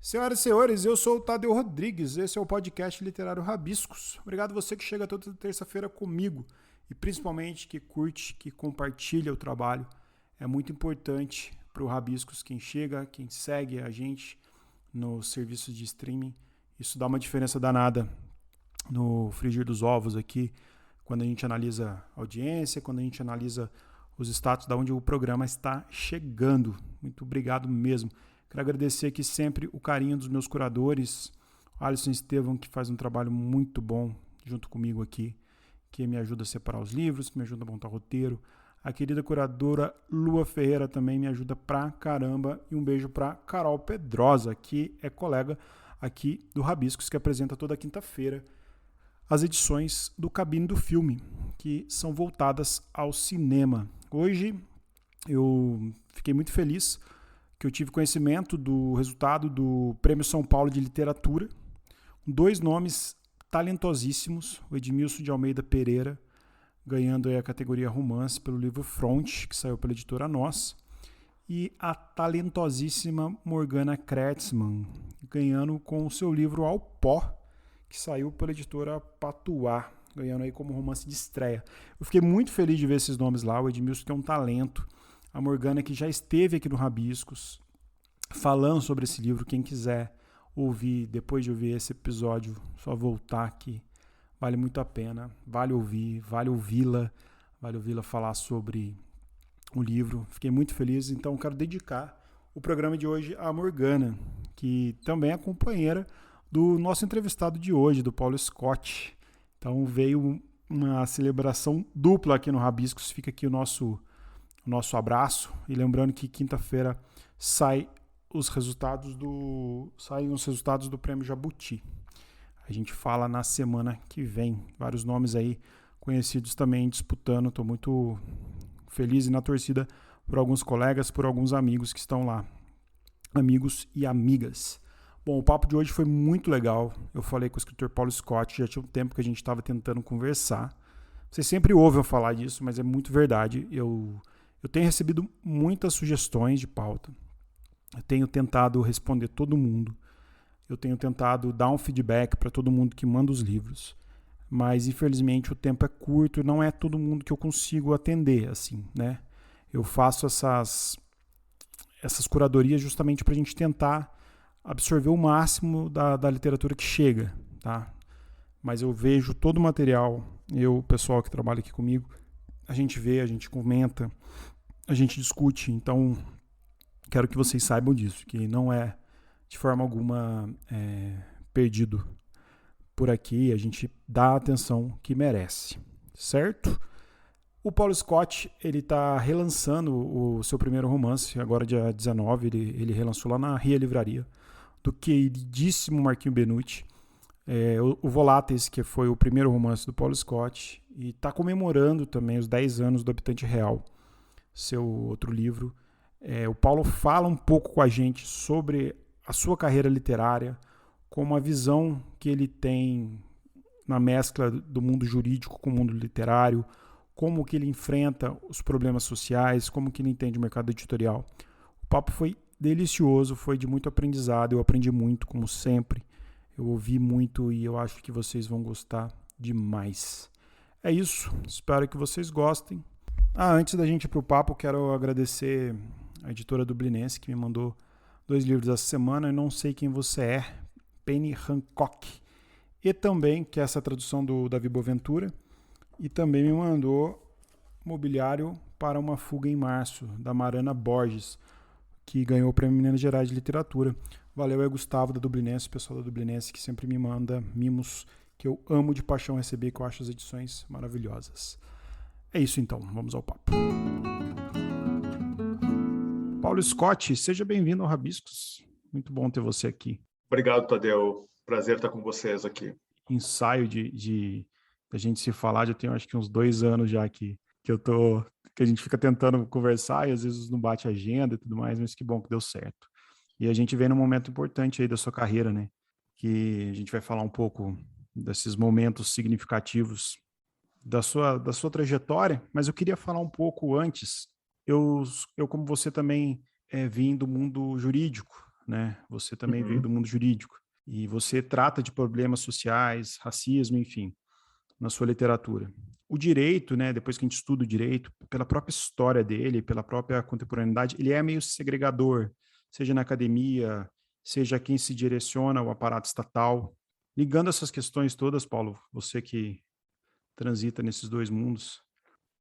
Senhoras e senhores, eu sou o Tadeu Rodrigues, esse é o podcast literário Rabiscos. Obrigado a você que chega toda terça-feira comigo e principalmente que curte, que compartilha o trabalho. É muito importante para o Rabiscos quem chega, quem segue a gente nos serviços de streaming. Isso dá uma diferença danada no frigir dos ovos aqui, quando a gente analisa a audiência, quando a gente analisa os status de onde o programa está chegando. Muito obrigado mesmo. Quero agradecer aqui sempre o carinho dos meus curadores, o Alisson Estevam, que faz um trabalho muito bom junto comigo aqui, que me ajuda a separar os livros, que me ajuda a montar o roteiro. A querida curadora Lua Ferreira também me ajuda pra caramba. E um beijo pra Carol Pedrosa, que é colega aqui do Rabiscos, que apresenta toda quinta-feira as edições do Cabine do Filme, que são voltadas ao cinema. Hoje eu fiquei muito feliz que eu tive conhecimento do resultado do Prêmio São Paulo de Literatura. Dois nomes talentosíssimos, o Edmilson de Almeida Pereira, ganhando aí a categoria romance pelo livro Front, que saiu pela editora Nós, e a talentosíssima Morgana Kretzmann, ganhando com o seu livro Ao Pó, que saiu pela editora Patuá, ganhando aí como romance de estreia. Eu fiquei muito feliz de ver esses nomes lá, o Edmilson tem um talento, a Morgana que já esteve aqui no Rabiscos, falando sobre esse livro, quem quiser ouvir, depois de ouvir esse episódio, só voltar aqui, vale muito a pena, vale ouvir, vale ouvi-la falar sobre o livro, fiquei muito feliz, então quero dedicar o programa de hoje à Morgana, que também é companheira do nosso entrevistado de hoje, do Paulo Scott. Então veio uma celebração dupla aqui no Rabiscos, fica aqui o nosso abraço, e lembrando que quinta-feira saem os resultados do Prêmio Jabuti. A gente fala na semana que vem, vários nomes aí conhecidos também disputando, estou muito feliz e na torcida por alguns colegas, por alguns amigos que estão lá, amigos e amigas. Bom, o papo de hoje foi muito legal. Eu falei com o escritor Paulo Scott, já tinha um tempo que a gente estava tentando conversar. Vocês sempre ouvem eu falar disso, mas é muito verdade. Eu tenho recebido muitas sugestões de pauta. Eu tenho tentado responder todo mundo. Eu tenho tentado dar um feedback para todo mundo que manda os livros. Mas, infelizmente, o tempo é curto e não é todo mundo que eu consigo atender, assim, né? Eu faço essas curadorias justamente para a gente tentar absorver o máximo da literatura que chega, tá? Mas eu vejo todo o material, o pessoal que trabalha aqui comigo, a gente vê, a gente comenta, a gente discute, então quero que vocês saibam disso, que não é de forma alguma perdido por aqui, a gente dá a atenção que merece, certo? O Paulo Scott, ele está relançando o seu primeiro romance, agora dia 19, ele relançou lá na Ria Livraria, do queridíssimo Marquinho Benucci, o Voláteis, que foi o primeiro romance do Paulo Scott, e está comemorando também os 10 anos do Habitante Real, seu outro livro. O Paulo fala um pouco com a gente sobre a sua carreira literária, como a visão que ele tem na mescla do mundo jurídico com o mundo literário, como que ele enfrenta os problemas sociais, como que ele entende o mercado editorial. O papo foi delicioso, foi de muito aprendizado, eu aprendi muito, como sempre. Eu ouvi muito e eu acho que vocês vão gostar demais. É isso, espero que vocês gostem. Antes da gente ir pro papo, quero agradecer a editora Dublinense que me mandou 2 livros essa semana, Eu Não Sei Quem Você É, Penny Hancock. E também, que é essa tradução do Davi Boaventura, e também me mandou Mobiliário para uma Fuga em Março, da Marana Borges, que ganhou o Prêmio Minas Gerais de Literatura. Valeu, é Gustavo da Dublinense, o pessoal da Dublinense que sempre me manda mimos que eu amo de paixão receber, que eu acho as edições maravilhosas. É isso então, vamos ao papo. Paulo Scott, seja bem-vindo ao Rabiscos. Muito bom ter você aqui. Obrigado, Tadeu. Prazer estar com vocês aqui. Ensaio de a gente se falar, já tem acho que uns 2 anos já que a gente fica tentando conversar e às vezes não bate a agenda e tudo mais, mas que bom que deu certo. E a gente vem num momento importante aí da sua carreira, né? Que a gente vai falar um pouco desses momentos significativos da sua trajetória, mas eu queria falar um pouco antes. Eu como você também vim do mundo jurídico, né? Você também veio do Uhum. mundo jurídico e você trata de problemas sociais, racismo, enfim, na sua literatura. O direito, né, depois que a gente estuda o direito, pela própria história dele, pela própria contemporaneidade, ele é meio segregador, seja na academia, seja quem se direciona ao aparato estatal. Ligando essas questões todas, Paulo, você que transita nesses dois mundos,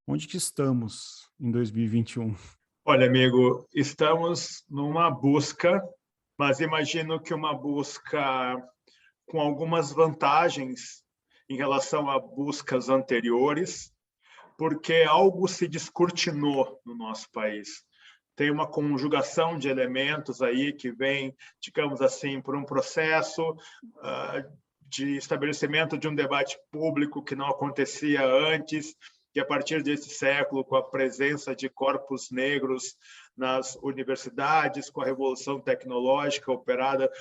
onde que estamos em 2021? Olha, amigo, estamos numa busca, mas imagino que uma busca com algumas vantagens em relação a buscas anteriores, porque algo se descortinou no nosso país. Tem uma conjugação de elementos aí que vem, digamos assim, por um processo de estabelecimento de um debate público que não acontecia antes, que a partir desse século, com a presença de corpos negros nas universidades, com a revolução tecnológica operada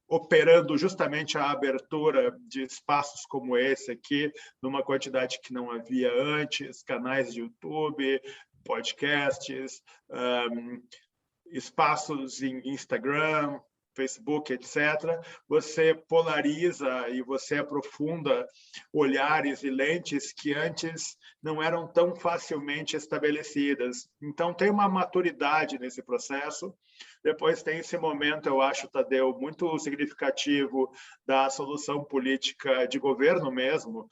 operando justamente a abertura de espaços como esse aqui, numa quantidade que não havia antes, canais de YouTube, podcasts, espaços em Instagram, Facebook, etc., você polariza e você aprofunda olhares e lentes que antes não eram tão facilmente estabelecidas. Então, tem uma maturidade nesse processo. Depois tem esse momento, eu acho, Tadeu, muito significativo da solução política de governo mesmo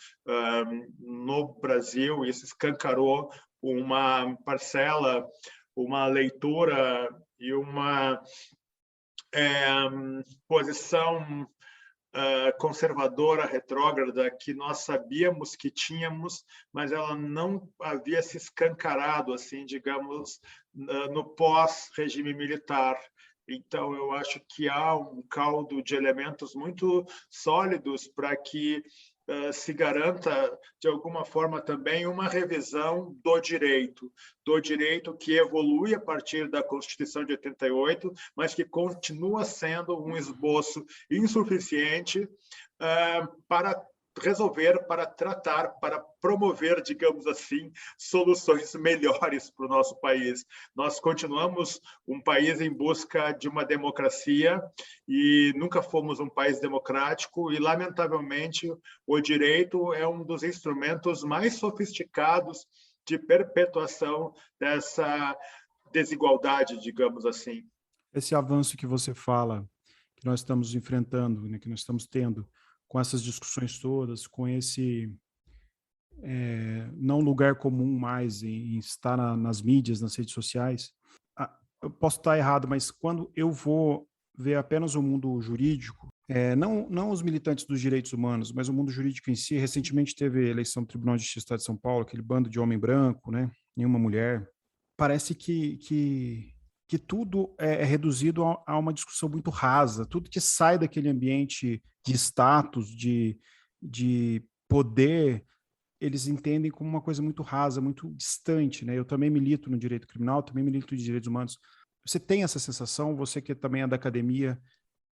no Brasil. Isso escancarou uma parcela, uma leitura e uma posição conservadora, retrógrada, que nós sabíamos que tínhamos, mas ela não havia se escancarado, assim, digamos, no pós-regime militar. Então, eu acho que há um caldo de elementos muito sólidos para que se garanta, de alguma forma, também uma revisão do direito que evolui a partir da Constituição de 88, mas que continua sendo um esboço insuficiente para resolver, para tratar, para promover, digamos assim, soluções melhores para o nosso país. Nós continuamos um país em busca de uma democracia e nunca fomos um país democrático e, lamentavelmente, o direito é um dos instrumentos mais sofisticados de perpetuação dessa desigualdade, digamos assim. Esse avanço que você fala, que nós estamos enfrentando, né, que nós estamos tendo com essas discussões todas, com esse não lugar comum mais em estar nas mídias, nas redes sociais. Eu posso estar errado, mas quando eu vou ver apenas o mundo jurídico, não os militantes dos direitos humanos, mas o mundo jurídico em si, recentemente teve a eleição do Tribunal de Justiça do Estado de São Paulo, aquele bando de homem branco, né, nenhuma mulher. Parece que tudo é reduzido a uma discussão muito rasa, tudo que sai daquele ambiente de status, de poder, eles entendem como uma coisa muito rasa, muito distante, né? Eu também milito no direito criminal, também milito de direitos humanos. Você tem essa sensação, você que também é da academia,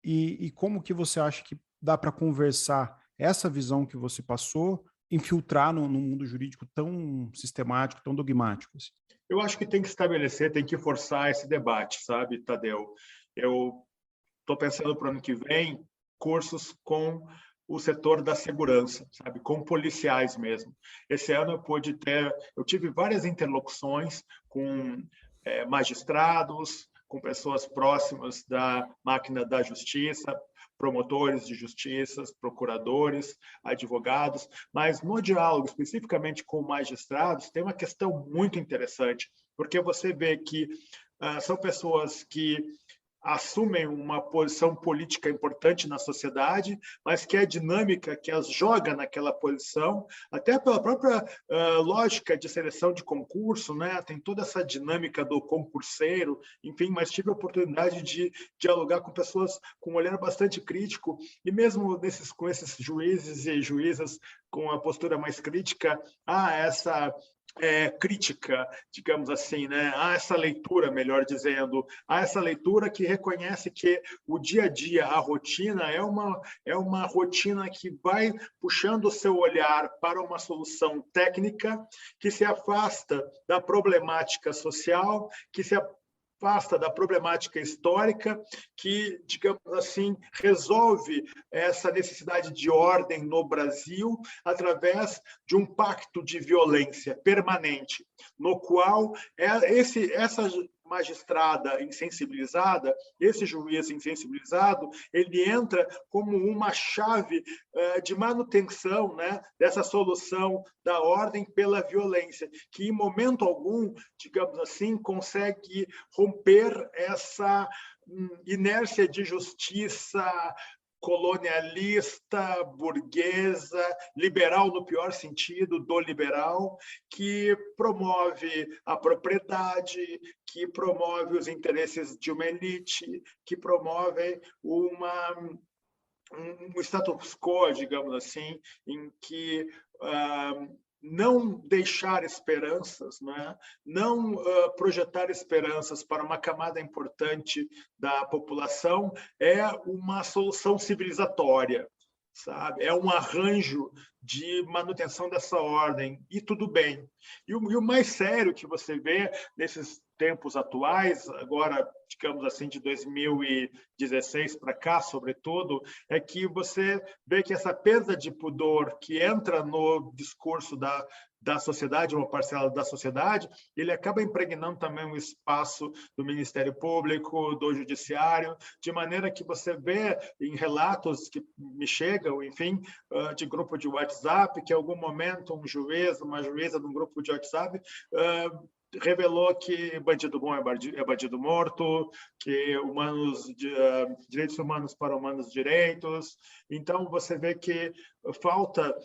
e como que você acha que dá para conversar essa visão que você passou, infiltrar no mundo jurídico tão sistemático, tão dogmático? Assim? Eu acho que tem que estabelecer, tem que forçar esse debate, sabe, Tadeu? Eu estou pensando para o ano que vem cursos com o setor da segurança, sabe, com policiais mesmo. Esse ano eu tive várias interlocuções com magistrados, com pessoas próximas da máquina da justiça, promotores de justiça, procuradores, advogados, mas no diálogo especificamente com magistrados tem uma questão muito interessante, porque você vê que são pessoas que assumem uma posição política importante na sociedade, mas que a dinâmica que as joga naquela posição, até pela própria lógica de seleção de concurso, né? Tem toda essa dinâmica do concurseiro, enfim, mas tive a oportunidade de dialogar com pessoas com um olhar bastante crítico, e mesmo com esses juízes e juízas com a postura mais crítica, essa crítica, digamos assim, né? Há essa leitura, melhor dizendo, há essa leitura que reconhece que o dia a dia, a rotina, é uma rotina que vai puxando o seu olhar para uma solução técnica que se afasta da problemática social, que se afasta da problemática histórica que, digamos assim, resolve essa necessidade de ordem no Brasil através de um pacto de violência permanente, no qual essa magistrada insensibilizada, esse juiz insensibilizado, ele entra como uma chave de manutenção, né, dessa solução da ordem pela violência, que em momento algum, digamos assim, consegue romper essa inércia de justiça colonialista, burguesa, liberal no pior sentido do liberal, que promove a propriedade, que promove os interesses de uma elite, que promove um status quo, digamos assim, em que não deixar esperanças, né? Não projetar esperanças para uma camada importante da população é uma solução civilizatória, sabe? É um arranjo de manutenção dessa ordem, e tudo bem. E o mais sério que você vê nesses tempos atuais, agora, digamos assim, de 2016 para cá, sobretudo, é que você vê que essa perda de pudor que entra no discurso da sociedade, uma parcela da sociedade, ele acaba impregnando também um espaço do Ministério Público, do Judiciário, de maneira que você vê em relatos que me chegam, enfim, de grupo de WhatsApp, que em algum momento um juiz, uma juíza de um grupo de WhatsApp revelou que bandido bom é bandido morto, que direitos humanos para humanos direitos. Então, você vê que falta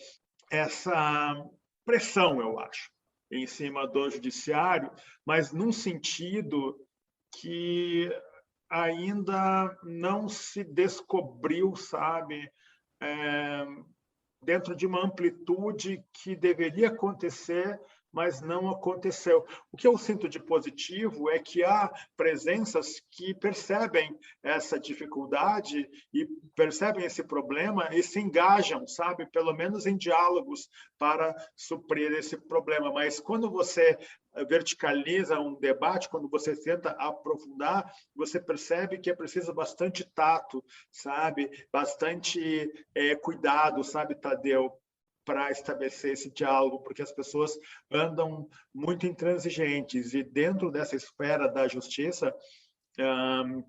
essa pressão, eu acho, em cima do judiciário, mas num sentido que ainda não se descobriu, sabe, dentro de uma amplitude que deveria acontecer, mas não aconteceu. O que eu sinto de positivo é que há presenças que percebem essa dificuldade e percebem esse problema e se engajam, sabe, pelo menos em diálogos para suprir esse problema. Mas quando você verticaliza um debate, quando você tenta aprofundar, você percebe que é preciso bastante tato, sabe, bastante cuidado, sabe, Tadeu, para estabelecer esse diálogo, porque as pessoas andam muito intransigentes e dentro dessa esfera da justiça,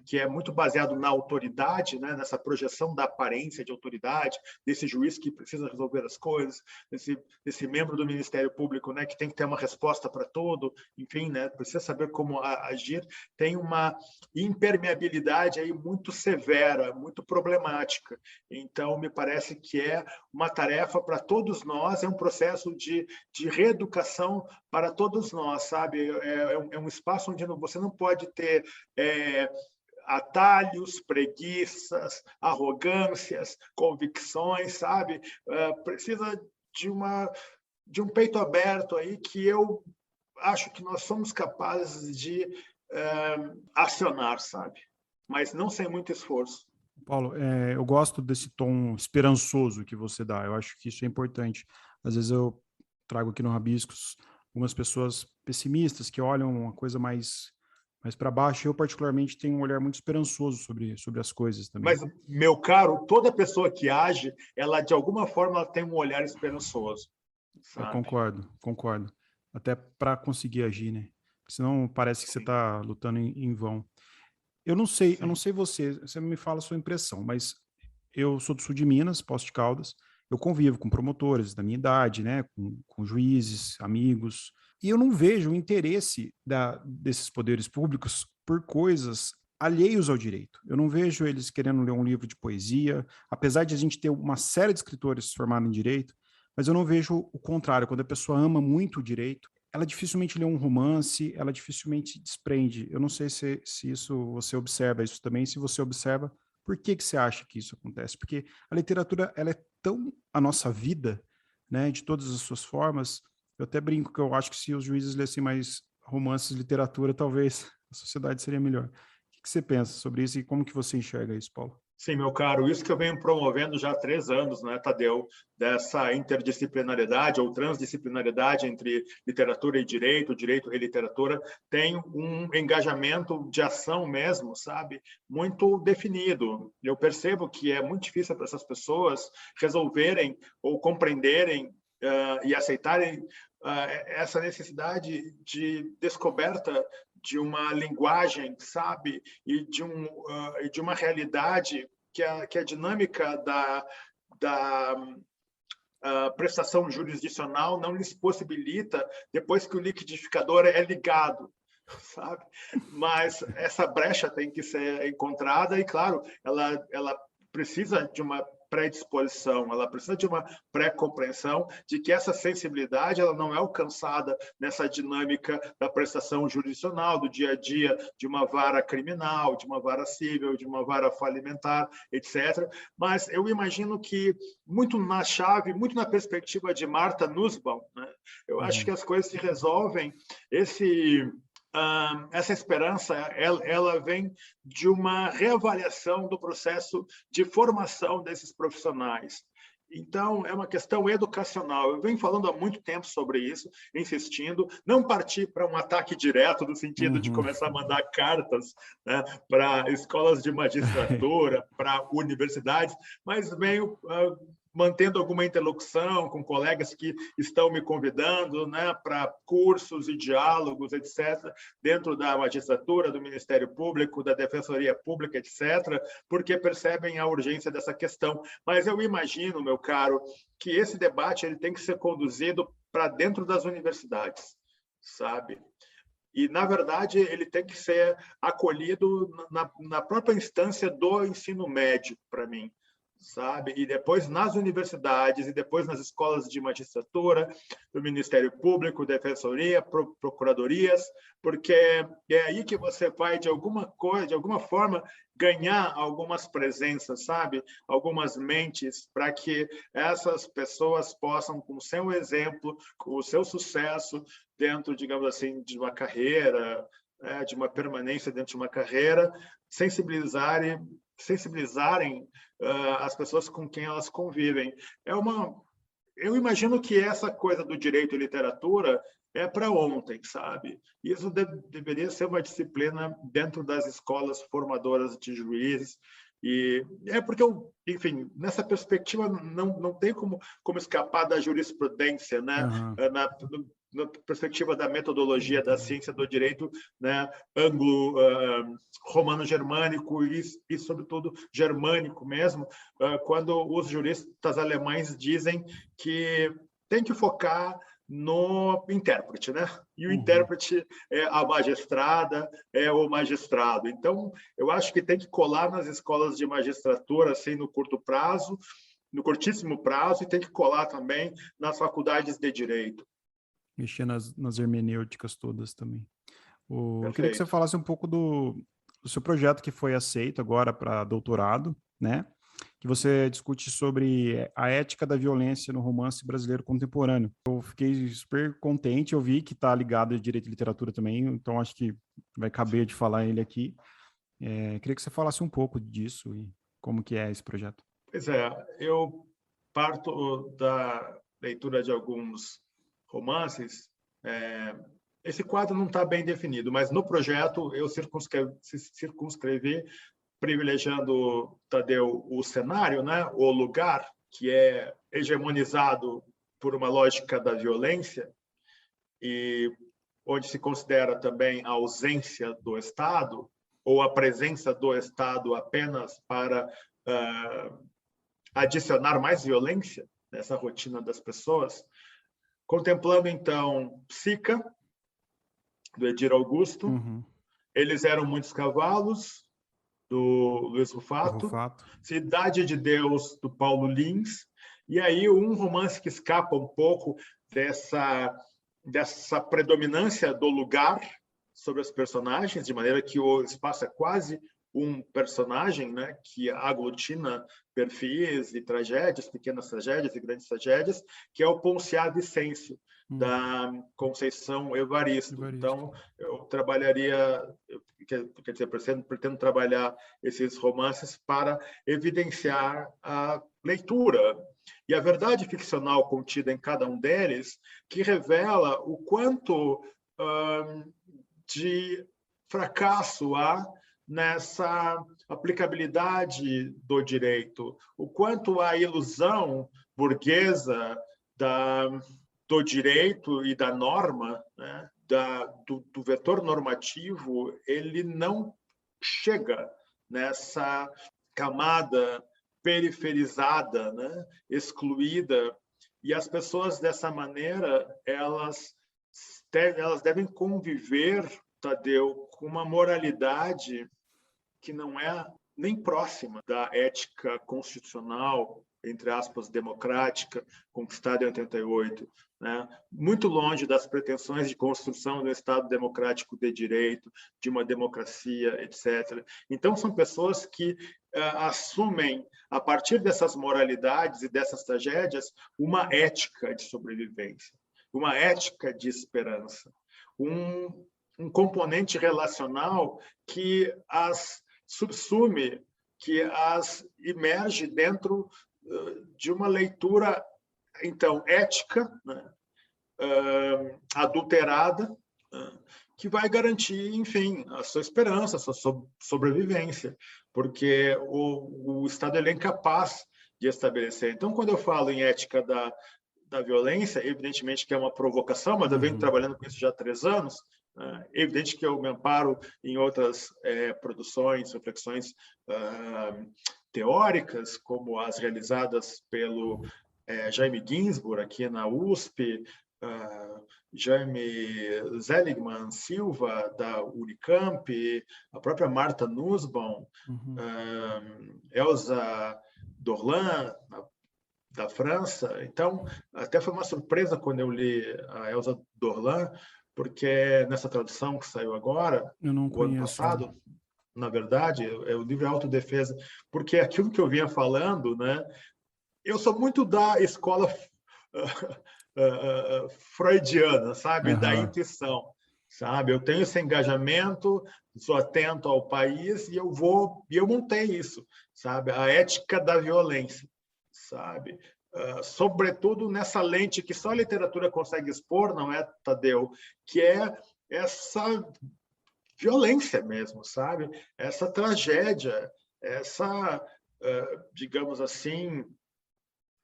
que é muito baseado na autoridade, né, nessa projeção da aparência de autoridade, desse juiz que precisa resolver as coisas, desse membro do Ministério Público, né, que tem que ter uma resposta para tudo, enfim, né, precisa saber como agir, tem uma impermeabilidade aí muito severa, muito problemática. Então, me parece que é uma tarefa para todos nós, é um processo de reeducação para todos nós, sabe? É um espaço onde você não pode ter atalhos, preguiças, arrogâncias, convicções, sabe? Precisa de um peito aberto aí que eu acho que nós somos capazes de acionar, sabe? Mas não sem muito esforço. Paulo, eu gosto desse tom esperançoso que você dá. Eu acho que isso é importante. Às vezes eu trago aqui no Rabiscos algumas pessoas pessimistas que olham uma coisa mais para baixo. Eu, particularmente, tenho um olhar muito esperançoso sobre as coisas também. Mas, meu caro, toda pessoa que age, ela, de alguma forma, ela tem um olhar esperançoso. Eu concordo. Até para conseguir agir, né? Senão parece que você está lutando em vão. Eu não sei você me fala a sua impressão, mas eu sou do sul de Minas, Poços de Caldas, eu convivo com promotores da minha idade, né, com juízes, amigos, e eu não vejo o interesse desses poderes públicos por coisas alheios ao direito. Eu não vejo eles querendo ler um livro de poesia, apesar de a gente ter uma série de escritores formados em direito, mas eu não vejo o contrário. Quando a pessoa ama muito o direito, ela dificilmente lê um romance, ela dificilmente desprende. Eu não sei se isso você observa isso também. Se você observa, por que você acha que isso acontece? Porque a literatura, ela é tão a nossa vida, né, de todas as suas formas. Eu até brinco que eu acho que se os juízes lessem mais romances e literatura, talvez a sociedade seria melhor. O que você pensa sobre isso e como que você enxerga isso, Paulo? Sim, meu caro, isso que eu venho promovendo já há 3 anos, né, Tadeu, dessa interdisciplinaridade ou transdisciplinaridade entre literatura e direito e literatura, tem um engajamento de ação mesmo, sabe, muito definido. Eu percebo que é muito difícil para essas pessoas resolverem ou compreenderem e aceitarem essa necessidade de descoberta de uma linguagem, sabe, e de uma realidade que a dinâmica da prestação jurisdicional não lhes possibilita depois que o liquidificador é ligado, sabe? Mas essa brecha tem que ser encontrada e, claro, ela precisa de uma predisposição, ela precisa de uma pré-compreensão de que essa sensibilidade ela não é alcançada nessa dinâmica da prestação jurisdicional, do dia a dia, de uma vara criminal, de uma vara civil, de uma vara falimentar, etc. Mas eu imagino que muito na chave, muito na perspectiva de Martha Nussbaum, né? Eu acho que as coisas se resolvem. Essa esperança ela vem de uma reavaliação do processo de formação desses profissionais. Então, é uma questão educacional. Eu venho falando há muito tempo sobre isso, insistindo, não partir para um ataque direto, no sentido de começar a mandar cartas, né, para escolas de magistratura, para universidades, mas venho mantendo alguma interlocução com colegas que estão me convidando, né, para cursos e diálogos, etc., dentro da magistratura, do Ministério Público, da Defensoria Pública, etc., porque percebem a urgência dessa questão. Mas eu imagino, meu caro, que esse debate ele tem que ser conduzido para dentro das universidades, sabe? E, na verdade, ele tem que ser acolhido na própria instância do ensino médio, para mim, sabe? E depois nas universidades, e depois nas escolas de magistratura, do Ministério Público, Defensoria, procuradorias, porque é aí que você vai, de alguma forma, ganhar algumas presenças, sabe? Algumas mentes, para que essas pessoas possam, com o seu exemplo, com o seu sucesso, dentro, digamos assim, de uma carreira, de uma permanência dentro de uma carreira, sensibilizarem as pessoas com quem elas convivem. Eu imagino que essa coisa do direito e literatura é para ontem, sabe? Isso deveria ser uma disciplina dentro das escolas formadoras de juízes. E é porque, enfim, nessa perspectiva não tem como escapar da jurisprudência, né? Na perspectiva da metodologia da ciência do direito, né, romano-germânico e, sobretudo, germânico mesmo, quando os juristas alemães dizem que tem que focar no intérprete, né? E o intérprete é a magistrada, é o magistrado. Então, eu acho que tem que colar nas escolas de magistratura, assim, no curtíssimo prazo, e tem que colar também nas faculdades de direito. Mexer nas hermenêuticas todas também. Eu queria que você Perfeito. falasse um pouco do seu projeto que foi aceito agora para doutorado, né? Que você discute sobre a ética da violência no romance brasileiro contemporâneo. Eu fiquei super contente, eu vi que está ligado a direito e literatura também, então acho que vai caber de falar ele aqui. Queria que você falasse um pouco disso e como que é esse projeto. Pois é, eu parto da leitura de alguns romances. Esse quadro não está bem definido, mas no projeto eu circunscrevi privilegiando, Tadeu, o cenário, né, o lugar, que é hegemonizado por uma lógica da violência, e onde se considera também a ausência do Estado, ou a presença do Estado apenas para adicionar mais violência nessa rotina das pessoas, contemplando, então, Psica, do Edir Augusto, Eles Eram Muitos Cavalos, do Luiz Rufato, Cidade de Deus, do Paulo Lins, e aí um romance que escapa um pouco dessa predominância do lugar sobre os personagens, de maneira que o espaço é quase um personagem, né, que aglutina perfis e tragédias, pequenas tragédias e grandes tragédias, que é o Ponciá Vicêncio, da Conceição Evaristo. Então, eu quer dizer, pretendo trabalhar esses romances para evidenciar a leitura e a verdade ficcional contida em cada um deles, que revela o quanto de fracasso há nessa aplicabilidade do direito, o quanto a ilusão burguesa do direito e da norma, né, do vetor normativo, ele não chega nessa camada periferizada, né, excluída, e as pessoas dessa maneira elas devem conviver, Tadeu, com uma moralidade que não é nem próxima da ética constitucional, entre aspas, democrática, conquistada em 88, né? Muito longe das pretensões de construção de um Estado democrático de direito, de uma democracia, etc. Então, são pessoas que assumem, a partir dessas moralidades e dessas tragédias, uma ética de sobrevivência, uma ética de esperança, um componente relacional que as subsume, que as imerge dentro de uma leitura, então, ética, né, adulterada, que vai garantir, enfim, a sua esperança, a sua sobrevivência, porque o Estado ele é incapaz de estabelecer. Então, quando eu falo em ética da violência, evidentemente que é uma provocação, mas eu venho trabalhando com isso já há 3 anos. É evidente que eu me amparo em outras produções, reflexões teóricas, como as realizadas pelo Jaime Ginsburg, aqui na USP, Jaime Seligman Silva, da Unicamp, a própria Marta Nussbaum, Elsa Dorlan, da França. Então, até foi uma surpresa quando eu li a Elsa Dorlan, porque nessa tradução que saiu agora, o ano passado, na verdade, o livro é Autodefesa, porque aquilo que eu vinha falando, né, eu sou muito da escola freudiana, sabe, da intuição, sabe? Eu tenho esse engajamento, sou atento ao país e eu montei isso, sabe? A ética da violência, sabe? Sobretudo nessa lente que só a literatura consegue expor, não é, Tadeu? Que é essa violência mesmo, sabe? Essa tragédia, essa, digamos assim,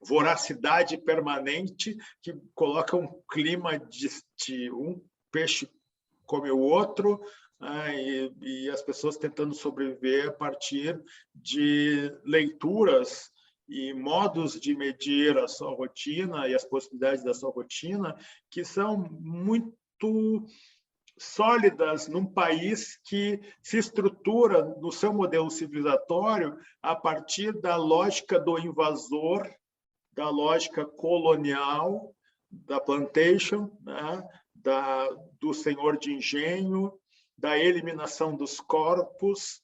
voracidade permanente que coloca um clima de um peixe come o outro, e as pessoas tentando sobreviver a partir de leituras e modos de medir a sua rotina e as possibilidades da sua rotina que são muito sólidas num país que se estrutura no seu modelo civilizatório a partir da lógica do invasor, da lógica colonial, da plantation, né? Do senhor de engenho, da eliminação dos corpos,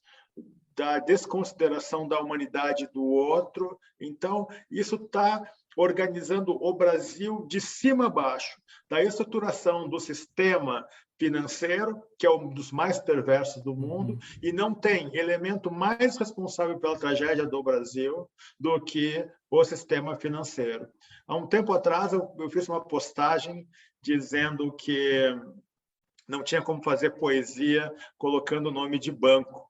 da desconsideração da humanidade do outro. Então, isso está organizando o Brasil de cima a baixo, da estruturação do sistema financeiro, que é um dos mais perversos do mundo, e não tem elemento mais responsável pela tragédia do Brasil do que o sistema financeiro. Há um tempo atrás, eu fiz uma postagem dizendo que não tinha como fazer poesia colocando o nome de banco.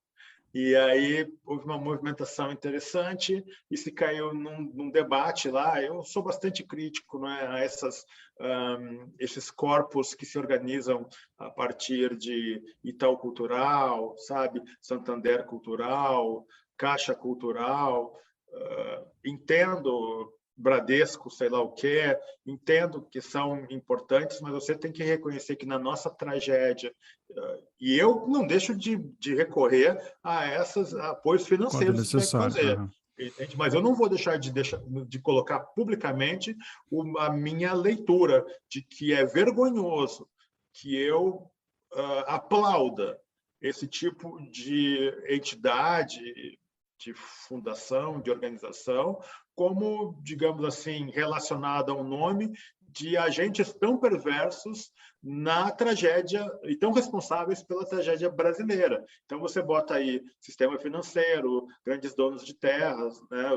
E aí houve uma movimentação interessante e se caiu num debate lá. Eu sou bastante crítico, não é, a esses corpos que se organizam a partir de Itaú Cultural, sabe, Santander Cultural, Caixa Cultural. Entendo Bradesco, sei lá o quê, entendo que são importantes, mas você tem que reconhecer que na nossa tragédia, e eu não deixo de recorrer a esses apoios financeiros que tem que fazer, entende? Mas eu não vou deixar de colocar publicamente a minha leitura de que é vergonhoso que eu aplauda esse tipo de entidade de fundação, de organização, como, digamos assim, relacionada a um nome de agentes tão perversos na tragédia e tão responsáveis pela tragédia brasileira. Então, você bota aí sistema financeiro, grandes donos de terras, né,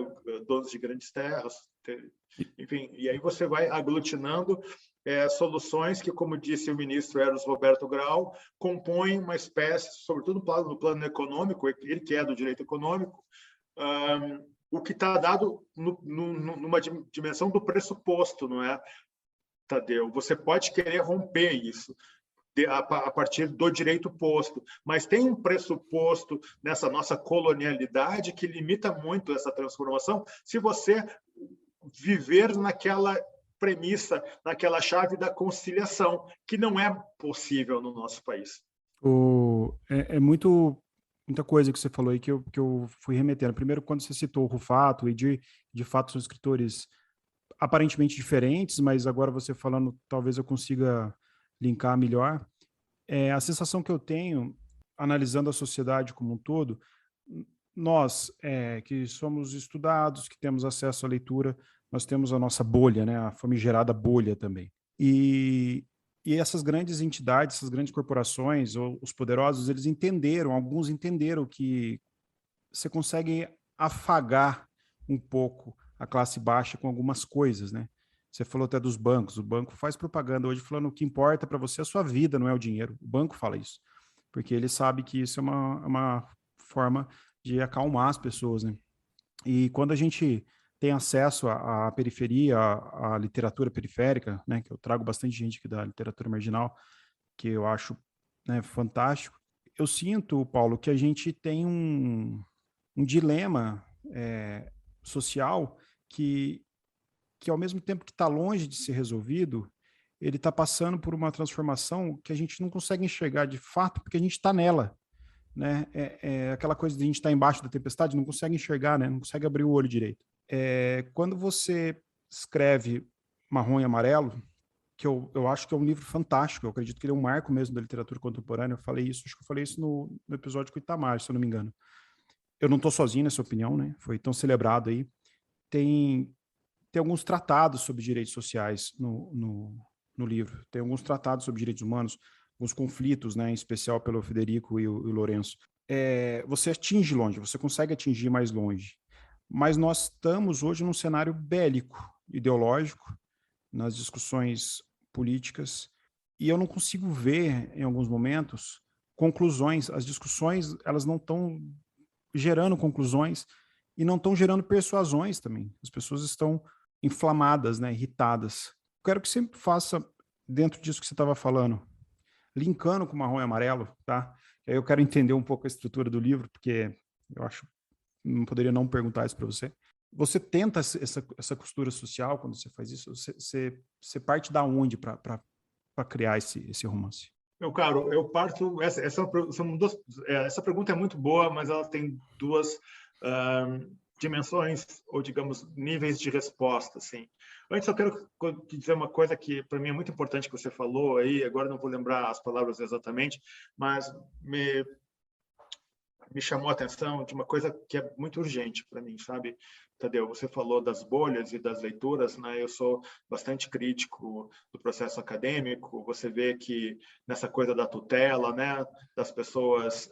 donos de grandes terras, enfim, e aí você vai aglutinando soluções que, como disse o ministro Eros Roberto Grau, compõem uma espécie, sobretudo no plano econômico, ele que é do direito econômico, o que está dado numa dimensão do pressuposto, não é, Tadeu? Você pode querer romper isso a partir do direito posto, mas tem um pressuposto nessa nossa colonialidade que limita muito essa transformação se você viver naquela premissa, naquela chave da conciliação, que não é possível no nosso país. Muita coisa que você falou aí que eu fui remetendo. Primeiro, quando você citou o Rufato, e de fato são escritores aparentemente diferentes, mas agora você falando, talvez eu consiga linkar melhor. A sensação que eu tenho, analisando a sociedade como um todo, nós que somos estudados, que temos acesso à leitura, nós temos a nossa bolha, né, a famigerada bolha também. E essas grandes entidades, essas grandes corporações, ou os poderosos, alguns entenderam que você consegue afagar um pouco a classe baixa com algumas coisas, né? Você falou até dos bancos. O banco faz propaganda hoje falando o que importa para você é a sua vida, não é o dinheiro. O banco fala isso, porque ele sabe que isso é uma forma de acalmar as pessoas, né? E quando a gente tem acesso à periferia, à literatura periférica, né, que eu trago bastante gente aqui da literatura marginal, que eu acho, né, fantástico, eu sinto, Paulo, que a gente tem um dilema social que ao mesmo tempo que está longe de ser resolvido, ele está passando por uma transformação que a gente não consegue enxergar de fato, porque a gente está nela, né? Aquela coisa de a gente estar embaixo da tempestade, não consegue enxergar, né? Não consegue abrir o olho direito. Quando você escreve Marrom e Amarelo, que eu acho que é um livro fantástico, eu acredito que ele é um marco mesmo da literatura contemporânea, acho que eu falei isso no episódio com o Itamar, se eu não me engano. Eu não estou sozinho nessa opinião, né? Foi tão celebrado aí. Tem alguns tratados sobre direitos sociais no livro, tem alguns tratados sobre direitos humanos, alguns conflitos, né, em especial pelo Federico e o Lourenço. Você atinge longe, você consegue atingir mais longe. Mas nós estamos hoje num cenário bélico, ideológico, nas discussões políticas, e eu não consigo ver, em alguns momentos, conclusões. As discussões, elas não estão gerando conclusões e não estão gerando persuasões também. As pessoas estão inflamadas, né, irritadas. Quero que você faça, dentro disso que você estava falando, linkando com Marrom e Amarelo, tá? Aí eu quero entender um pouco a estrutura do livro, porque eu acho, não poderia não perguntar isso para você. Você tenta essa costura social quando você faz isso? Você parte da onde para criar esse romance? Meu caro, eu parto. Essa pergunta é muito boa, mas ela tem duas dimensões, ou digamos, níveis de resposta. Assim. Antes, eu quero te dizer uma coisa que, para mim, é muito importante que você falou aí. Agora não vou lembrar as palavras exatamente, mas me chamou a atenção de uma coisa que é muito urgente para mim, sabe, Tadeu? Você falou das bolhas e das leituras, né? Eu sou bastante crítico do processo acadêmico. Você vê que nessa coisa da tutela, né, das pessoas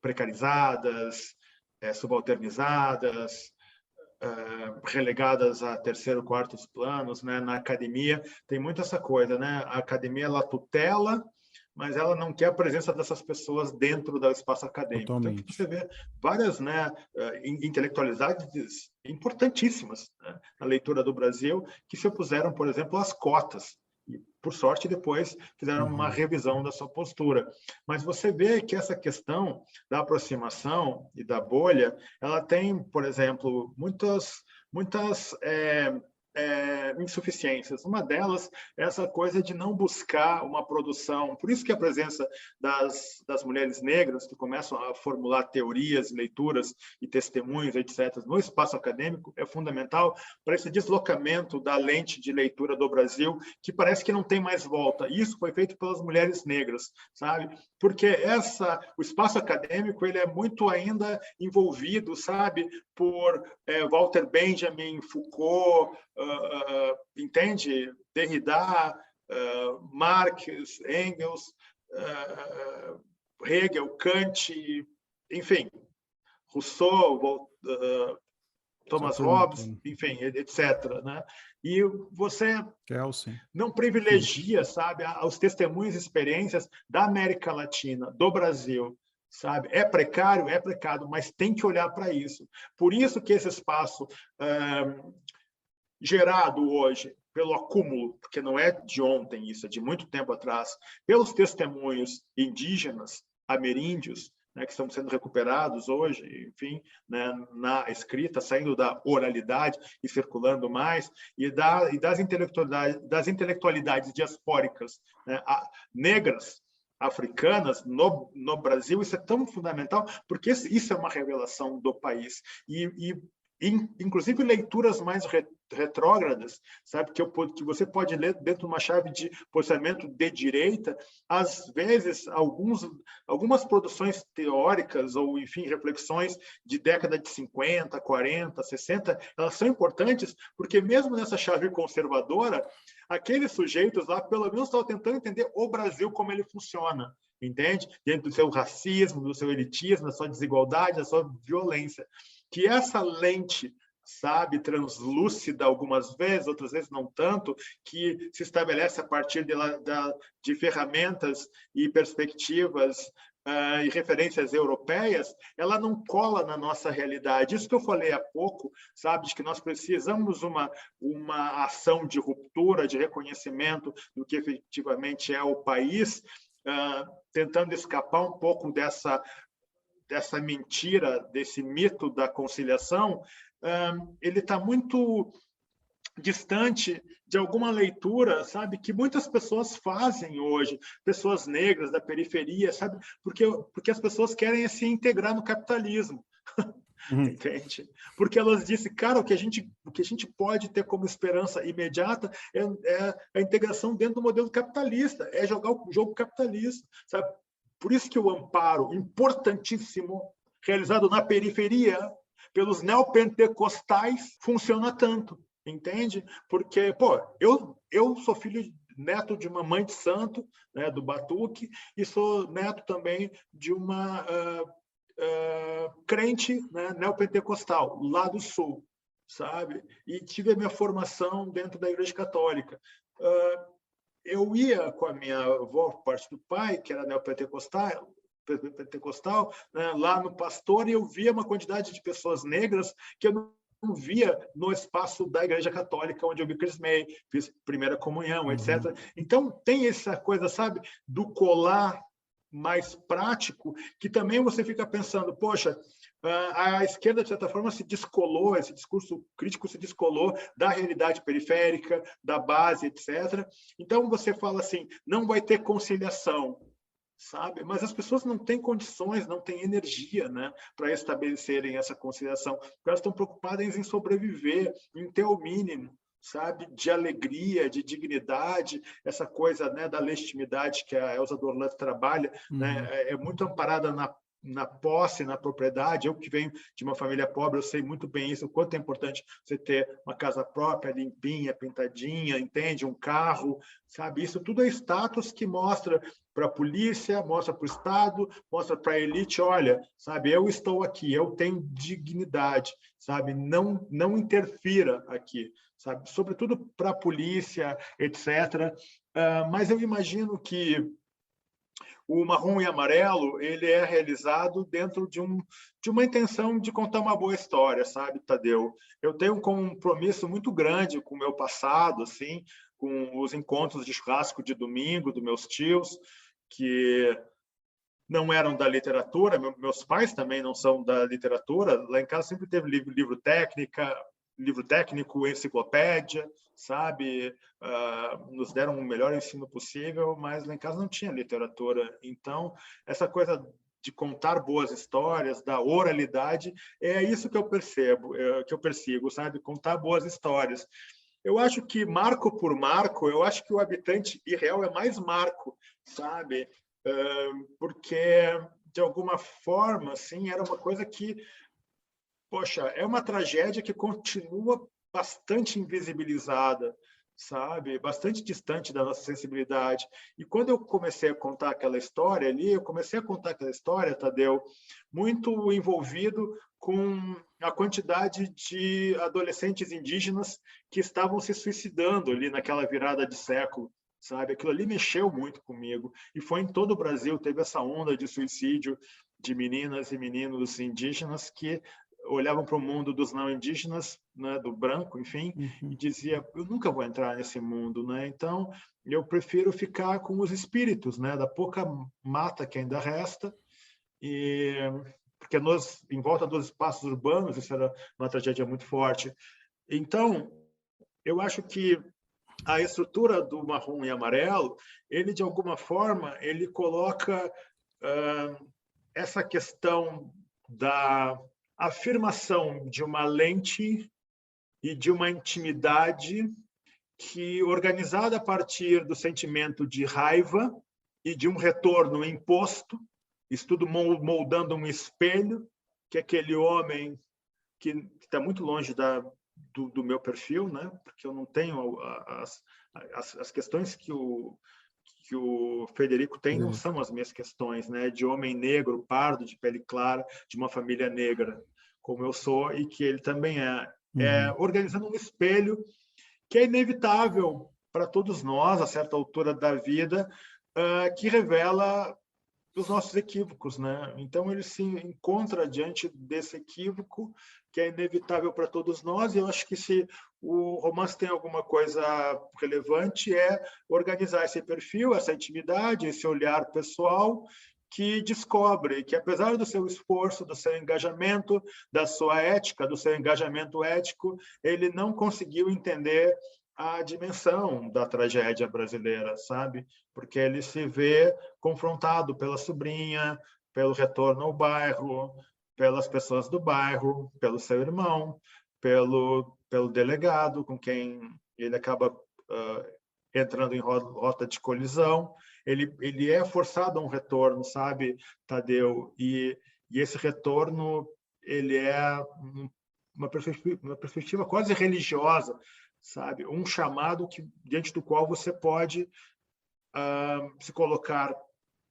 precarizadas, subalternizadas, relegadas a terceiro, quartos planos, né? Na academia tem muito essa coisa, né? A academia ela tutela, mas ela não quer a presença dessas pessoas dentro do espaço acadêmico. Totalmente. Então, você vê várias, né, intelectualidades importantíssimas, né, na leitura do Brasil que se opuseram, por exemplo, às cotas. E, por sorte, depois fizeram uma revisão da sua postura. Mas você vê que essa questão da aproximação e da bolha, ela tem, por exemplo, muitas insuficiências. Uma delas é essa coisa de não buscar uma produção. Por isso que a presença das mulheres negras, que começam a formular teorias, leituras e testemunhos, etc., no espaço acadêmico, é fundamental para esse deslocamento da lente de leitura do Brasil, que parece que não tem mais volta. Isso foi feito pelas mulheres negras, sabe? Porque o espaço acadêmico ele é muito ainda envolvido, sabe, por Walter Benjamin, Foucault, entende? Derrida, Marx, Engels, Hegel, Kant, enfim, Rousseau, Thomas Hobbes, enfim, etc. Né? E você não privilegia, sabe, os testemunhos e experiências da América Latina, do Brasil, sabe? É precário, mas tem que olhar para isso. Por isso que esse espaço gerado hoje pelo acúmulo, porque não é de ontem isso, é de muito tempo atrás, pelos testemunhos indígenas, ameríndios, né, que estão sendo recuperados hoje, enfim, né, na escrita, saindo da oralidade e circulando mais, e das intelectualidades diaspóricas, né, negras, africanas, no Brasil, isso é tão fundamental, porque isso é uma revelação do país. Inclusive leituras mais retrógradas, sabe, que você pode ler dentro de uma chave de posicionamento de direita, às vezes algumas produções teóricas ou, enfim, reflexões de década de 50, 40, 60, elas são importantes porque mesmo nessa chave conservadora, aqueles sujeitos lá pelo menos estavam tentando entender o Brasil como ele funciona, entende? Dentro do seu racismo, do seu elitismo, da sua desigualdade, da sua violência. Que essa lente, sabe, translúcida algumas vezes, outras vezes não tanto, que se estabelece a partir de ferramentas e perspectivas e referências europeias, ela não cola na nossa realidade. Isso que eu falei há pouco, sabe, de que nós precisamos uma ação de ruptura, de reconhecimento do que efetivamente é o país, tentando escapar um pouco dessa mentira, desse mito da conciliação, ele está muito distante de alguma leitura, sabe, que muitas pessoas fazem hoje, pessoas negras da periferia, sabe, porque as pessoas querem se integrar no capitalismo. Entende? Porque elas dizem, cara, o que a gente pode ter como esperança imediata é a integração dentro do modelo capitalista, é jogar o jogo capitalista, sabe? Por isso que o amparo importantíssimo, realizado na periferia, pelos neopentecostais, funciona tanto, entende? Porque, eu sou neto de uma mãe de santo, né, do Batuque, e sou neto também de uma crente, né, neopentecostal, lá do Sul, sabe? E tive a minha formação dentro da Igreja Católica. Eu ia com a minha avó, por parte do pai, que era neopentecostal, né, lá no Pastor, e eu via uma quantidade de pessoas negras que eu não via no espaço da Igreja Católica, onde eu me crismei, fiz primeira comunhão, etc. Então, tem essa coisa, sabe, do colar mais prático, que também você fica pensando, poxa, a esquerda, de certa forma, se descolou, esse discurso crítico se descolou da realidade periférica, da base, etc. Então, você fala assim, não vai ter conciliação, sabe? Mas as pessoas não têm condições, não têm energia, né, para estabelecerem essa conciliação, porque elas estão preocupadas em sobreviver, em ter o mínimo, sabe, de alegria, de dignidade, essa coisa, né, da legitimidade que a Elza Dorlando trabalha, né, é muito amparada na posse, na propriedade. Eu que venho de uma família pobre, eu sei muito bem isso, o quanto é importante você ter uma casa própria, limpinha, pintadinha, entende? Um carro, sabe? Isso tudo é status que mostra para a polícia, mostra para o Estado, mostra para a elite, olha, sabe, eu estou aqui, eu tenho dignidade, sabe? Não interfira aqui, sabe? Sobretudo para a polícia, etc. Mas eu imagino que o Marrom e Amarelo, ele é realizado dentro de uma intenção de contar uma boa história, sabe, Tadeu? Eu tenho um compromisso muito grande com o meu passado, assim, com os encontros de churrasco de domingo dos meus tios, que não eram da literatura, meus pais também não são da literatura, lá em casa sempre teve livro técnica, livro técnico, enciclopédia, sabe? Nos deram o melhor ensino possível, mas lá em casa não tinha literatura. Então, essa coisa de contar boas histórias, da oralidade, é isso que eu percebo, que eu persigo, sabe? Contar boas histórias. Eu acho que marco por marco, eu acho que o Habitante Irreal é mais marco, sabe? Porque de alguma forma, assim, era uma coisa que, poxa, é uma tragédia que continua bastante invisibilizada, sabe? Bastante distante da nossa sensibilidade. E quando eu comecei a contar aquela história ali, eu comecei a contar aquela história, Tadeu, muito envolvido com a quantidade de adolescentes indígenas que estavam se suicidando ali naquela virada de século, sabe? Aquilo ali mexeu muito comigo. E foi em todo o Brasil, teve essa onda de suicídio de meninas e meninos indígenas que olhavam para o mundo dos não indígenas, né, do branco, enfim, e dizia, eu nunca vou entrar nesse mundo, né? Então, eu prefiro ficar com os espíritos, né, da pouca mata que ainda resta, e porque em volta dos espaços urbanos, isso era uma tragédia muito forte. Então, eu acho que a estrutura do Marrom e Amarelo, ele, de alguma forma, ele coloca essa questão da afirmação de uma lente e de uma intimidade que, organizada a partir do sentimento de raiva e de um retorno imposto, isso tudo moldando um espelho, que é aquele homem que está muito longe do meu perfil, né? Porque eu não tenho as questões que o Federico tem, não são as minhas questões, né? De homem negro, pardo, de pele clara, de uma família negra, como eu sou e que ele também é. Organizando um espelho que é inevitável para todos nós, a certa altura da vida, que revela os nossos equívocos, né? Então ele se encontra diante desse equívoco que é inevitável para todos nós. E eu acho que se o romance tem alguma coisa relevante é organizar esse perfil, essa intimidade, esse olhar pessoal que descobre que, apesar do seu esforço, do seu engajamento, da sua ética, do seu engajamento ético, ele não conseguiu entender a dimensão da tragédia brasileira, sabe? Porque ele se vê confrontado pela sobrinha, pelo retorno ao bairro, pelas pessoas do bairro, pelo seu irmão, pelo delegado com quem ele acaba entrando em rota de colisão. Ele é forçado a um retorno, sabe, Tadeu? E esse retorno ele é uma perspectiva quase religiosa, sabe? Um chamado diante do qual você pode se colocar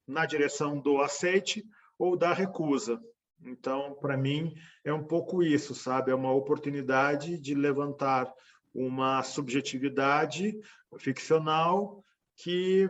na direção do aceite ou da recusa. Então, para mim, é um pouco isso, sabe? É uma oportunidade de levantar uma subjetividade ficcional que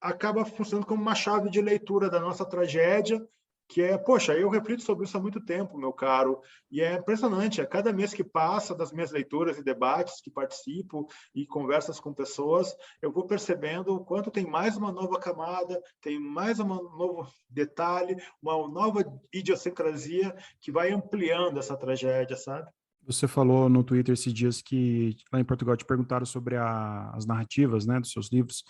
acaba funcionando como uma chave de leitura da nossa tragédia, que é, poxa, eu reflito sobre isso há muito tempo, meu caro, e é impressionante, a cada mês que passa das minhas leituras e debates que participo e conversas com pessoas, eu vou percebendo o quanto tem mais uma nova camada, tem mais um novo detalhe, uma nova idiosincrasia que vai ampliando essa tragédia, sabe? Você falou no Twitter esses dias que lá em Portugal te perguntaram sobre as narrativas, né, dos seus livros.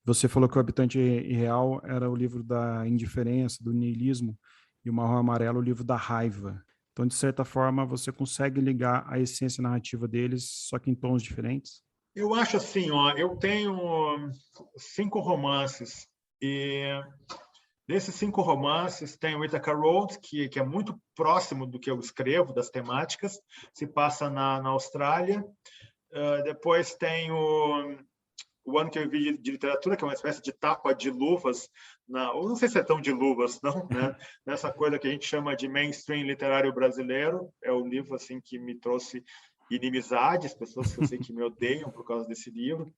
Você falou que o Habitante Irreal era o livro da indiferença, do niilismo, e o Marrom Amarelo o livro da raiva. Então, de certa forma, você consegue ligar a essência narrativa deles, só que em tons diferentes? Eu acho assim, ó, eu tenho 5 romances e desses 5 romances, tem o Ithaca Road, que é muito próximo do que eu escrevo, das temáticas, se passa na Austrália. Depois tem o Ano que eu vi de Literatura, que é uma espécie de tapa de luvas, eu não sei se é tão de luvas, não, né? Nessa coisa que a gente chama de mainstream literário brasileiro. É o livro assim, que me trouxe inimizades, pessoas que eu sei que me odeiam por causa desse livro.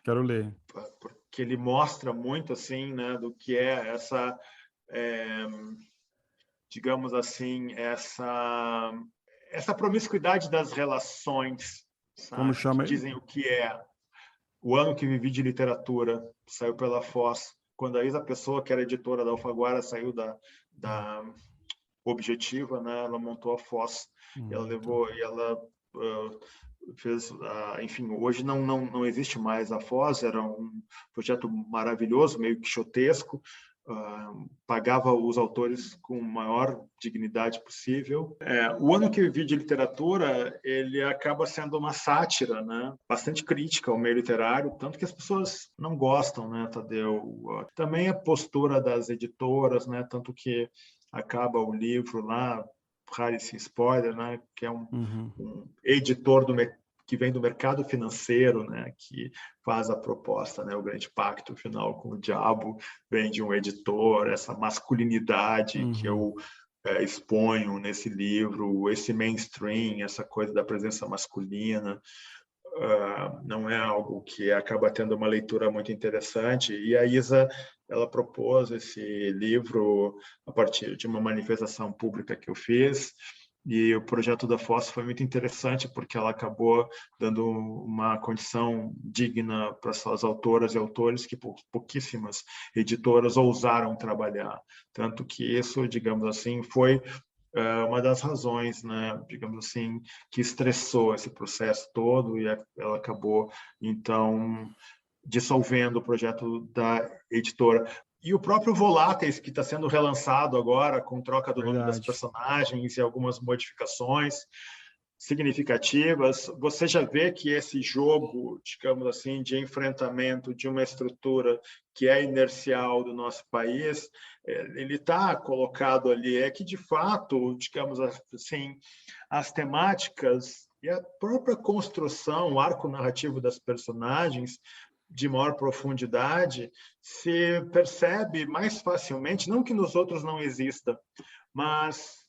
Quero ler. Porque ele mostra muito assim, né, do que é essa, digamos assim, essa promiscuidade das relações, Como sabe, que chama ele? dizem o que é. O Ano que Vivi de Literatura saiu pela Foz, quando a Isa Pessoa, que era editora da Alfaguara, saiu da objetiva, né? Ela montou a Foz, ela levou, e ela fez, enfim, hoje não existe mais a Foz, era um projeto maravilhoso, meio quixotesco, pagava os autores com a maior dignidade possível. O Ano que Vivi de Literatura, ele acaba sendo uma sátira, né? Bastante crítica ao meio literário, tanto que as pessoas não gostam, né, Tadeu? Também a postura das editoras, né? Tanto que acaba o livro lá, Harris Spoiler, né, que é um editor que vem do mercado financeiro, né, que faz a proposta, né, o grande pacto final com o diabo, vem de um editor, essa masculinidade que eu exponho nesse livro, esse mainstream, essa coisa da presença masculina, não é algo que acaba tendo uma leitura muito interessante. E a Isa, ela propôs esse livro a partir de uma manifestação pública que eu fiz, e o projeto da Foz foi muito interessante porque ela acabou dando uma condição digna para as autoras e autores que pouquíssimas editoras ousaram trabalhar. Tanto que isso, digamos assim, foi uma das razões, né, digamos assim, que estressou esse processo todo, e ela acabou, então, dissolvendo o projeto da editora. E o próprio Voláteis, que está sendo relançado agora, com troca do nome das personagens e algumas modificações significativas, você já vê que esse jogo, digamos assim, de enfrentamento de uma estrutura que é inercial do nosso país, ele está colocado ali. É que, de fato, digamos assim, as temáticas e a própria construção, o arco narrativo das personagens, de maior profundidade, se percebe mais facilmente, não que nos outros não exista, mas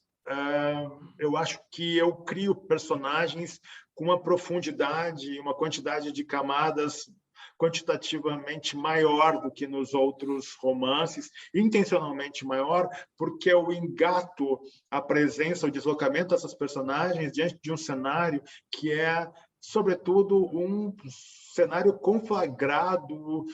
eu acho que eu crio personagens com uma profundidade, uma quantidade de camadas quantitativamente maior do que nos outros romances, intencionalmente maior, porque eu engato a presença, o deslocamento dessas personagens diante de um cenário que é, sobretudo, um cenário conflagrado,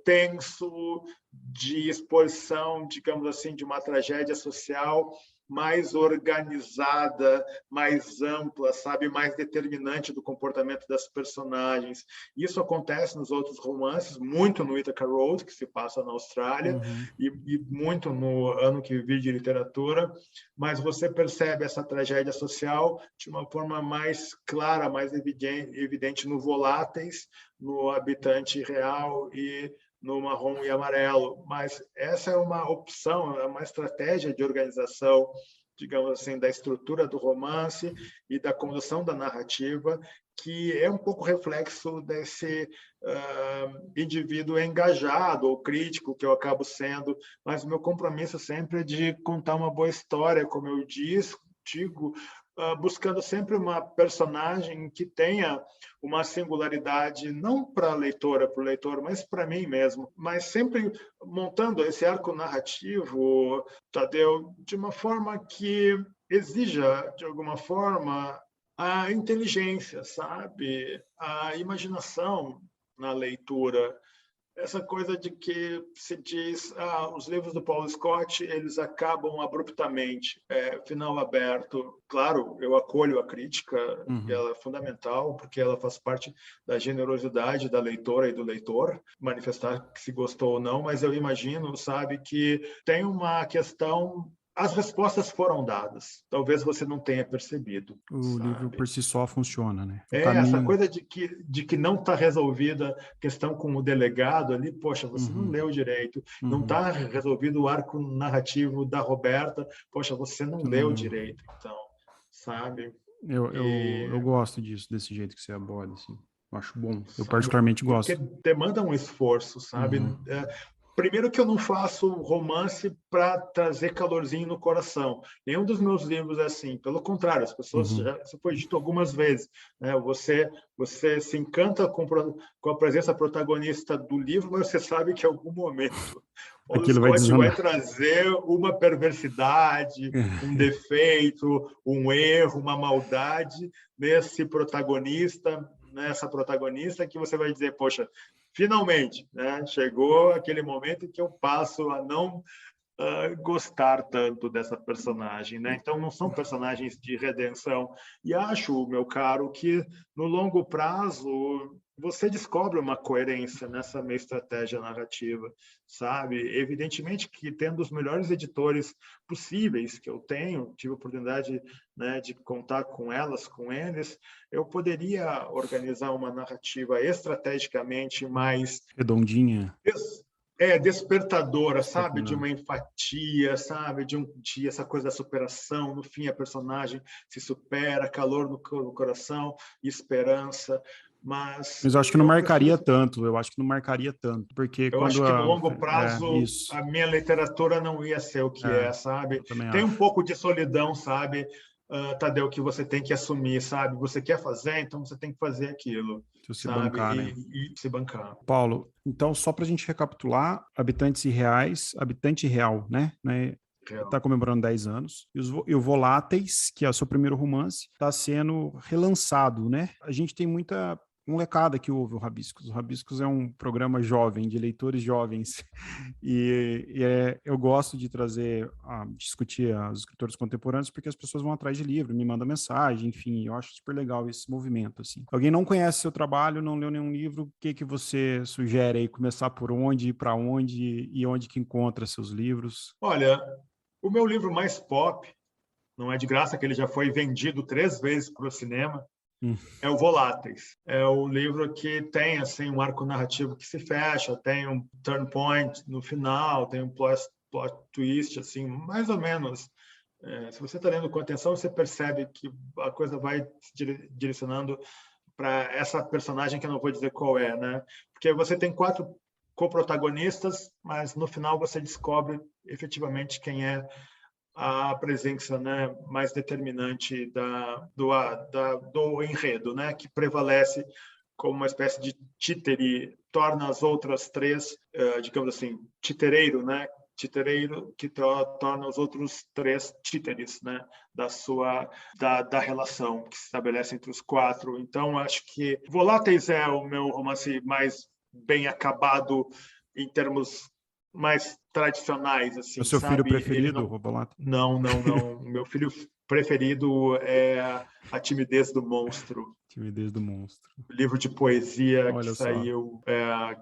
tenso, de exposição, digamos assim, de uma tragédia social mais organizada, mais ampla, sabe, mais determinante do comportamento das personagens. Isso acontece nos outros romances, muito no Ithaca Road, que se passa na Austrália, e muito no Ano que Vivi de Literatura, mas você percebe essa tragédia social de uma forma mais clara, mais evidente no Voláteis, no Habitante Real e no Marrom e Amarelo. Mas essa é uma opção, é uma estratégia de organização, digamos assim, da estrutura do romance e da condução da narrativa, que é um pouco reflexo desse indivíduo engajado ou crítico que eu acabo sendo, mas o meu compromisso sempre é de contar uma boa história, como eu digo, buscando sempre uma personagem que tenha uma singularidade, não para a leitora, para o leitor, mas para mim mesmo. Mas sempre montando esse arco narrativo, Tadeu, de uma forma que exija, de alguma forma, a inteligência, sabe? A imaginação na leitura. Essa coisa de que se diz, os livros do Paul Scott, eles acabam abruptamente, final aberto. Claro, eu acolho a crítica, ela é fundamental, porque ela faz parte da generosidade da leitora e do leitor, manifestar se gostou ou não, mas eu imagino, sabe, que tem uma questão. As respostas foram dadas. Talvez você não tenha percebido. O livro por si só funciona, né? Essa coisa de que não está resolvida a questão com o delegado ali, poxa, você não leu direito. Não está resolvido o arco narrativo da Roberta, poxa, você não leu direito. Então, sabe? Eu gosto disso, desse jeito que você aborda, assim. Eu acho bom. Eu particularmente gosto. Porque demanda um esforço, sabe? Primeiro que eu não faço romance para trazer calorzinho no coração. Nenhum dos meus livros é assim. Pelo contrário, as pessoas, isso foi dito algumas vezes, né? Você se encanta com a presença protagonista do livro, mas você sabe que em algum momento o Scott vai trazer uma perversidade, um defeito, um erro, uma maldade nesse protagonista, nessa protagonista, que você vai dizer, poxa, finalmente, né? Chegou aquele momento em que eu passo a não gostar tanto dessa personagem, né? Então não são personagens de redenção. E acho, meu caro, que no longo prazo você descobre uma coerência nessa minha estratégia narrativa, sabe? Evidentemente que tendo os melhores editores possíveis que eu tenho, tive a oportunidade, né, de contar com eles, eu poderia organizar uma narrativa estrategicamente mais Redondinha. Despertadora, sabe? De uma empatia, sabe? De essa coisa da superação. No fim, a personagem se supera, calor no coração, esperança. Mas eu acho que não marcaria tanto, porque eu acho quando que no longo prazo isso. a minha literatura não ia ser o que sabe? Eu também Tem um acho. pouco de solidão, sabe, Tadeu, que você tem que assumir, sabe? Você quer fazer, então você tem que fazer aquilo, Se sabe? bancar, né? E se bancar. Paulo, então só para a gente recapitular, Habitantes Irreais, Habitante Real, né? Está comemorando 10 anos. E o Voláteis, que é o seu primeiro romance, está sendo relançado, né? A gente tem muita molecada que ouve o Rabiscos. O Rabiscos é um programa jovem, de leitores jovens. Eu gosto de discutir os escritores contemporâneos, porque as pessoas vão atrás de livro, me mandam mensagem, enfim, eu acho super legal esse movimento, assim. Alguém não conhece seu trabalho, não leu nenhum livro, o que você sugere aí? Começar por onde, para onde e onde que encontra seus livros? Olha, o meu livro mais pop, não é de graça que ele já foi vendido 3 vezes para o cinema, é o Voláteis. É o livro que tem assim um arco narrativo que se fecha, tem um turn point no final, tem um plot twist, assim, mais ou menos. Se você está lendo com atenção, você percebe que a coisa vai se direcionando para essa personagem que eu não vou dizer qual é, né? Porque você tem 4 coprotagonistas, mas no final você descobre efetivamente quem é a presença, né, mais determinante do enredo, né, que prevalece como uma espécie de títere, torna as outras 3, digamos assim, titereiro, né, titereiro que torna os outros 3 títeres, né, da relação que se estabelece entre os 4. Então, acho que Voláteis é o meu romance mais bem acabado em termos mais tradicionais, assim, É o seu filho sabe? Ele preferido, Robolato? não. Meu filho preferido é A Timidez do Monstro. Timidez do Monstro. Livro de poesia que Olha só. saiu,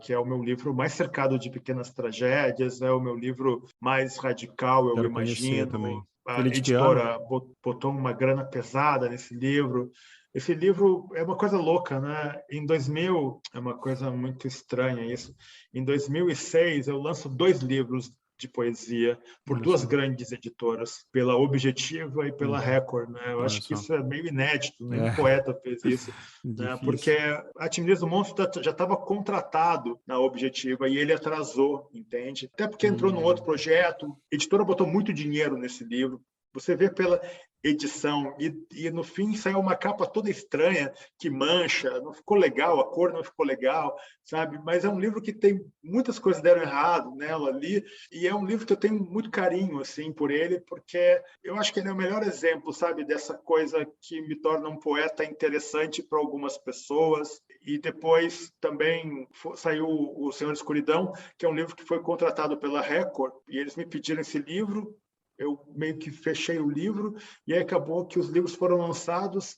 que é o meu livro mais cercado de pequenas tragédias, é o meu livro mais radical, eu Quero conhecer também. imagino. A Ele é de que ano? editora botou uma grana pesada nesse livro. Esse livro é uma coisa louca, né? Em 2000, é uma coisa muito estranha isso. Em 2006, eu lanço 2 livros de poesia por 2 grandes editoras, pela Objetiva e pela Record, né? Eu acho que isso é meio inédito, nenhum poeta fez isso, né? Porque a Timidez do Monstro já estava contratado na Objetiva e ele atrasou, entende? Até porque entrou num outro projeto, a editora botou muito dinheiro nesse livro. Você vê pela edição e no fim saiu uma capa toda estranha que mancha, não ficou legal, a cor não ficou legal, sabe? Mas é um livro que tem muitas coisas deram errado nela ali e é um livro que eu tenho muito carinho assim por ele, porque eu acho que ele é o melhor exemplo, sabe, dessa coisa que me torna um poeta interessante para algumas pessoas. E depois também saiu O Senhor Escuridão, que é um livro que foi contratado pela Record e eles me pediram esse livro. Eu meio que fechei o livro e aí acabou que os livros foram lançados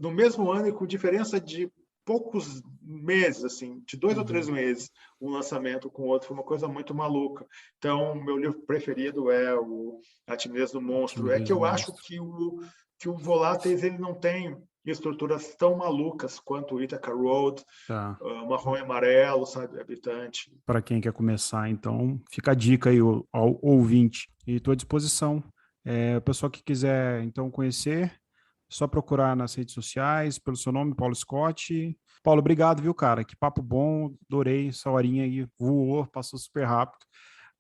no mesmo ano e com diferença de poucos meses, assim, de 2 ou 3 meses, um lançamento com o outro, foi uma coisa muito maluca. Então, meu livro preferido é A Timidez do Monstro. É que eu acho que o Voláteis ele não tem estruturas tão malucas quanto o Ithaca Road, Marrom e Amarelo, sabe, Habitante. Para quem quer começar, então, fica a dica aí ao ouvinte. E estou à disposição. O pessoal que quiser, então, conhecer, só procurar nas redes sociais, pelo seu nome, Paulo Scott. Paulo, obrigado, viu, cara? Que papo bom, adorei essa horinha aí, voou, passou super rápido.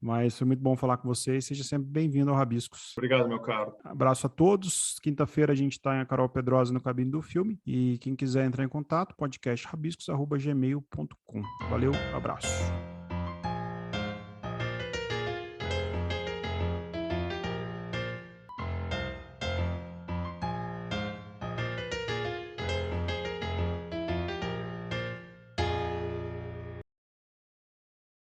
Mas foi muito bom falar com você e seja sempre bem-vindo ao Rabiscos. Obrigado, meu caro. Abraço a todos. Quinta-feira a gente está em a Carol Pedrosa no Cabine do Filme. E quem quiser entrar em contato, podcast rabiscos@gmail.com. Valeu, abraço.